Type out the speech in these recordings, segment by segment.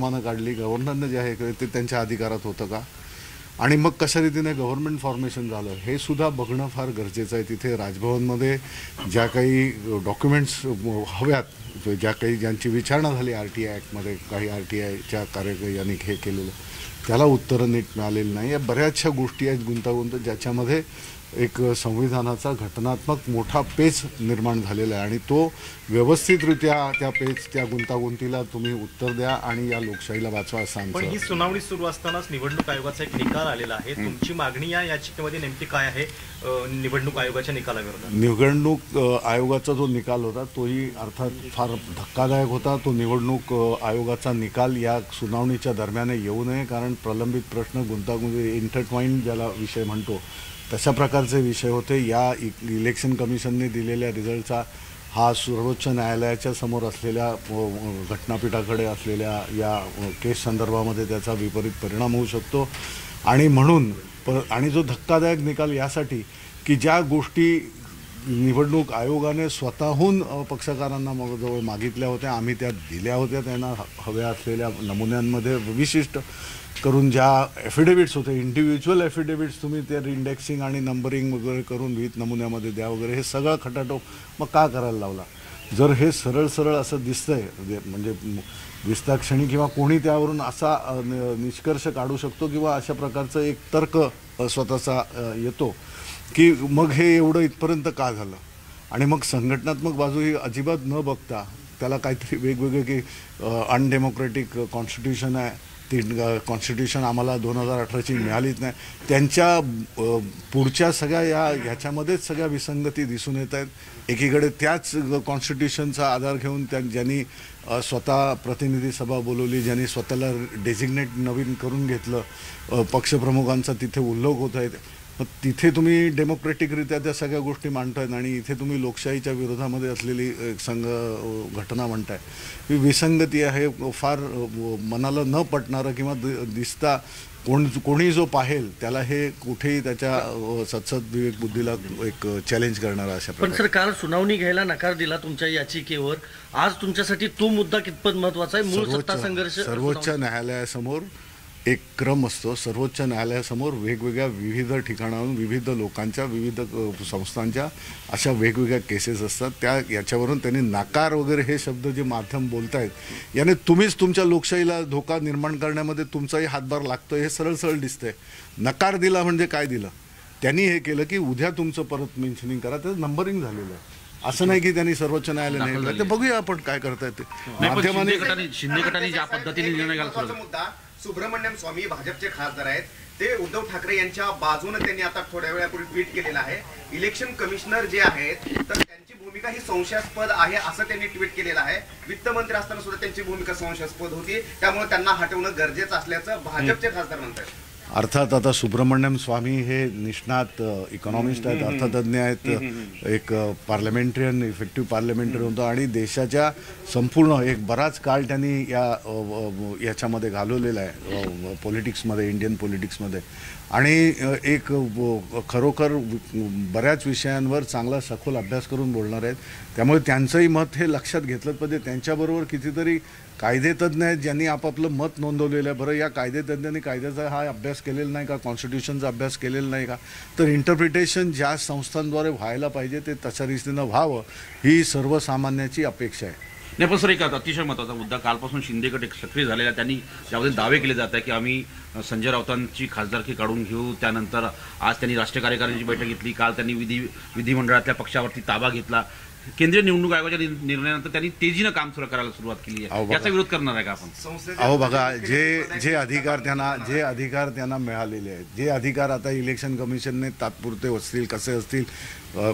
मानं काढली, गव्हर्नरनं जे आहे ते त्यांच्या अधिकारात होतं का, आणि मग कशा रीतीने गव्हर्नमेंट फॉर्मेशन झालं हे सुद्धा बघणं फार गरजेचं आहे. तिथे राजभवनमध्ये ज्या काही डॉक्युमेंट्स हव्यात, ज्यांची विचारणा झाली RTI ॲक्टमध्ये, काही RTIच्या यांनी हे केलेलं त्याला उत्तरं नीट मिळालेली नाही. या बऱ्याचशा गोष्टी आहेत गुंतागुंत, ज्याच्यामध्ये एक संविधानाचा घटनात्मक मोठा पेच निर्माण झालेला आहे आणि तो व्यवस्थितरित्या त्या गुंतागुंतीला तुम्ही उत्तर द्या आणि या लोकशाहीला वाचवा असं आमचं. पण ही सुनावणी सुरू असतानाच निवडणूक आयोगाचा एक निकाल आलेला आहे. तुमची मागणी या याचिकेमध्ये नेमकी काय आहे निवडणूक आयोगाच्या निकालाविरोधात? निवडणूक आयोगाचा जो निकाल होता तोही अर्थात फार धक्कादायक होता. तो निवडणूक आयोगाचा निकाल या सुनावणीच्या दरम्यान येऊ नये, कारण प्रलंबित प्रश्न गुंतागुंती इंटरट्वाईन ज्याला विषय म्हणतो तशा प्रकारचे विषय होते. या इलेक्शन कमिशनने दिलेल्या रिझल्टचा हा सर्वोच्च न्यायालयाच्या समोर असलेल्या घटनापीठाकडे असलेल्या या केस संदर्भामध्ये त्याचा विपरीत परिणाम होऊ शकतो. आणि म्हणून आणि जो धक्कादायक निकाल यासाठी की ज्या गोष्टी निवडणूक आयोगाने स्वतःहून पक्षकारांना जवळ मागितल्या होत्या, आम्ही त्या दिल्या होत्या त्यांना हव्या असलेल्या नमुन्यांमध्ये, विशिष्ट करून ज्या ॲफिडेविट्स होते, इंडिव्हिज्युअल ॲफिडेविट्स तुम्ही ते इंडेक्सिंग आणि नंबरिंग वगैरे करून विथ नमुन्यामध्ये द्या वगैरे, हे सगळं खटाटोप मग का करायला लावला? जर हे सरळ सरळ असं दिसतंय म्हणजे दिसता क्षणी किंवा कोणी त्यावरून असा निष्कर्ष काढू शकतो किंवा अशा प्रकारचं एक तर्क स्वतःचा येतो की मग हे एवढं इथपर्यंत का झालं. आणि मग संघटनात्मक बाजू ही अजिबात न बघता त्याला काहीतरी वेगवेगळे की अनडेमोक्रेटिक कॉन्स्टिट्यूशन आहे, ती कॉन्स्टिट्यूशन आम्हाला 2018ची मिळालीच नाही, त्यांच्या पुढच्या सगळ्या ह्याच्यामध्येच सगळ्या विसंगती दिसून येत आहेत. एकीकडे त्याच कॉन्स्टिट्यूशनचा आधार घेऊन ज्यांनी स्वतः प्रतिनिधी सभा बोलवली, ज्यांनी स्वतःला डेझिग्नेट नवीन करून घेतलं, पक्षप्रमुखांचा तिथे उल्लेख होत आहेत, मग तिथे तुम्ही डेमोक्रेटिकरित्या त्या सगळ्या गोष्टी मांडतायत आणि इथे तुम्ही लोकशाहीच्या विरोधामध्ये असलेली घटना म्हणताय. ही विसंगती आहे, फार मनाला न पटणारं किंवा दिसता कोणी जो पाहेल त्याला हे कुठेही त्याच्या सत्सद विवेक बुद्धीला एक चॅलेंज करणारा अशा प्रकारे. पण सर, काल सुनावणी घ्यायला नकार दिला तुमच्या याचिकेवर. आज तुमच्यासाठी तो मुद्दा कितपत महत्वाचा आहे? मूळ सत्ता संघर्ष सर्वोच्च न्यायालयासमोर एक क्रम असतो. सर्वोच्च न्यायालयासमोर वेगवेगळ्या विविध ठिकाणाहून विविध लोकांच्या विविध संस्थांच्या अशा वेगवेगळ्या केसेस असतात. याच्यावरून त्यांनी नाकार वगैरे हे शब्द जे माध्यम बोलत आहेत याने तुम्हीच तुमच्या लोकशाहीला धोका निर्माण करण्यामध्ये तुमचाही हातभार लागतो हे सरळ सरळ दिसतंय. नकार दिला म्हणजे काय दिलं? त्यांनी हे केलं की उद्या तुमचं परत मेन्शनिंग करा, त्याचं नंबरिंग झालेलं आहे. असं नाही की त्यांनी सर्वोच्च न्यायालयाने ते बघूया आपण काय करतायत ते माध्यमाने. शिंदे गटाने ज्या पद्धतीने निर्णय घालतो, मुद्दा सुब्रमण्यम स्वामी भाजपचे खासदार आहेत, ते उद्धव ठाकरे यांच्या बाजूने त्यांनी आता थोड्या वेळापूर्वी ट्विट केलेलं आहे. इलेक्शन कमिशनर जे आहेत तर त्यांची भूमिका ही संशयास्पद आहे असं त्यांनी ट्विट केलेलं आहे. वित्तमंत्री असताना सुद्धा त्यांची भूमिका संशयास्पद होती, त्यामुळे त्यांना हटवणं गरजेचं असल्याचं भाजपचे खासदार म्हणतात. अर्थात आता सुब्रमण्यम स्वामी हे निष्णात इकॉनॉमिस्ट आहेत, अर्थतज्ञ आहेत, एक पार्लमेंटरियन, इफेक्टिव्ह पार्लमेंटरियन होता आणि देशाच्या संपूर्ण एक बराच काळ त्यांनी याच्यामध्ये घालवलेला आहे पॉलिटिक्समध्ये, इंडियन पॉलिटिक्समध्ये. आणि एक खरोखर बऱ्याच विषयांवर चांगला सखोल अभ्यास करून बोलणार आहेत. त्यामुळे त्यांचंही मत हे लक्षात घेतलं पाहिजे. त्यांच्याबरोबर कितीतरी कायदेतज्ञ आहेत ज्यांनी आपापलं मत नोंदवलेलं आहे. बरं, या कायदेतज्ञांनी कायद्याचा हा अभ्यास केलेला नाही का, कॉन्स्टिट्यूशनचा अभ्यास केलेला नाही का? तर इंटरप्रिटेशन ज्या संस्थांद्वारे व्हायला पाहिजे ते तशा रीतीनं व्हावं ही सर्वसामान्याची अपेक्षा आहे. नाही, पण सर एक अतिशय महत्त्वाचा मुद्दा, कालपासून शिंदे गट एक सक्रिय झालेला, त्यांनी त्यामध्ये दावे केले जात आहे की आम्ही संजय राऊतांची खासदारकी काढून घेऊ. त्यानंतर आज त्यांनी राष्ट्रीय कार्यकारिणीची बैठक घेतली, काल त्यांनी विधिमंडळातल्या पक्षावरती ताबा घेतला. केंद्रीय निवडणूक आयोगाच्या निर्णयानंतर त्यांनी तेजीनं काम सुरू करायला सुरुवात केली आहे. याचा विरोध करणार आहे का आपण? अहो बघा, जे अधिकार त्यांना मिळालेले आहेत, जे अधिकार आता इलेक्शन कमिशनने तात्पुरते असतील कसे असतील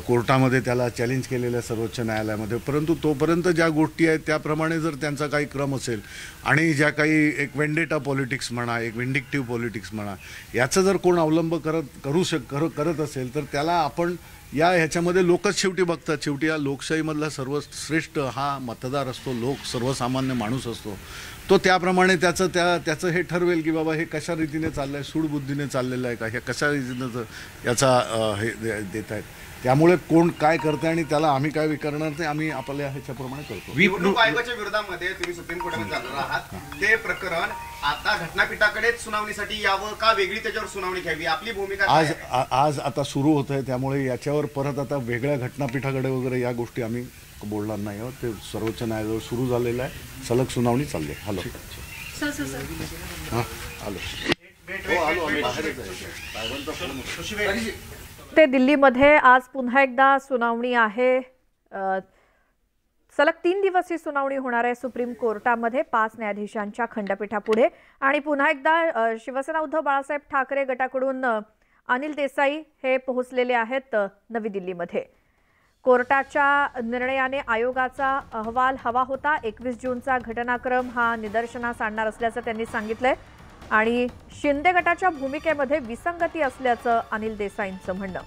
कोर्टामध्ये त्याला चॅलेंज केलेल्या सर्वोच्च न्यायालयामध्ये, परंतु तोपर्यंत ज्या गोष्टी आहेत त्याप्रमाणे जर त्यांचा काही क्रम असेल आणि ज्या काही एक वेंडेटा पॉलिटिक्स म्हणा, एक विंडिक्टिव्ह पॉलिटिक्स म्हणा, याचा जर कोण अवलंब करत असेल तर त्याला आपण ह्याच्यामध्ये लोकच शेवटी बघतात. शेवटी या लोकशाहीमधला सर्वश्रेष्ठ हा मतदार असतो, सर्वसामान्य माणूस असतो. तो त्याप्रमाणे त्याचं हे ठरवेल की बाबा हे कशा रीतीने चाललं आहे, सूडबुद्धीने चाललेलं आहे का, हे कशा रीतीनं याचा हे देत आहेत. त्यामुळे कोण काय करते आणि त्याला आम्ही काय करणार ते आम्ही आपल्या ह्याच्याप्रमाणे करतो. निवडणूक आयोगाच्या विरोधामध्ये तुम्ही सुप्रीम कोर्टामध्ये जाणार आहात, ते प्रकरण आता घटनापीठाकडेच सुनावणीसाठी यावं का वेगळी त्याच्यावर सुनावणी घ्यावी, आपली भूमिका काय आज आहे? आज आता सुरू होत आहे, त्यामुळे याच्यावर परत आता वेगळ्या घटनापीठाकडे वगैरे या गोष्टी आम्ही बोलणार नाही आहोत. ते सर्वोच्च न्यायालयावर सुरू झालेलं आहे, सलग सुनावणी चालली आहे. हॅलो हां आलो ते दिल्लीमध्ये आज पुन्हा एकदा सुनावणी आहे. सलग 3 दिवस ही सुनावणी होणार आहे सुप्रीम कोर्टामध्ये 5 न्यायाधीशांच्या खंडपीठापुढे. आणि पुन्हा एकदा शिवसेना उद्धव बाळासाहेब ठाकरे गटाकडून अनिल देसाई हे पोहोचलेले आहेत नवी दिल्लीमध्ये. कोर्टाच्या निर्णयाने आयोगाचा अहवाल हवा होता. 21 जूनचा घटनाक्रम हा निदर्शनास आणणार असल्याचं त्यांनी सांगितलंय. आणि शिंदे गटाच्या भूमिकेमध्ये विसंगती असल्याचं अनिल देसाईंचं म्हणणं.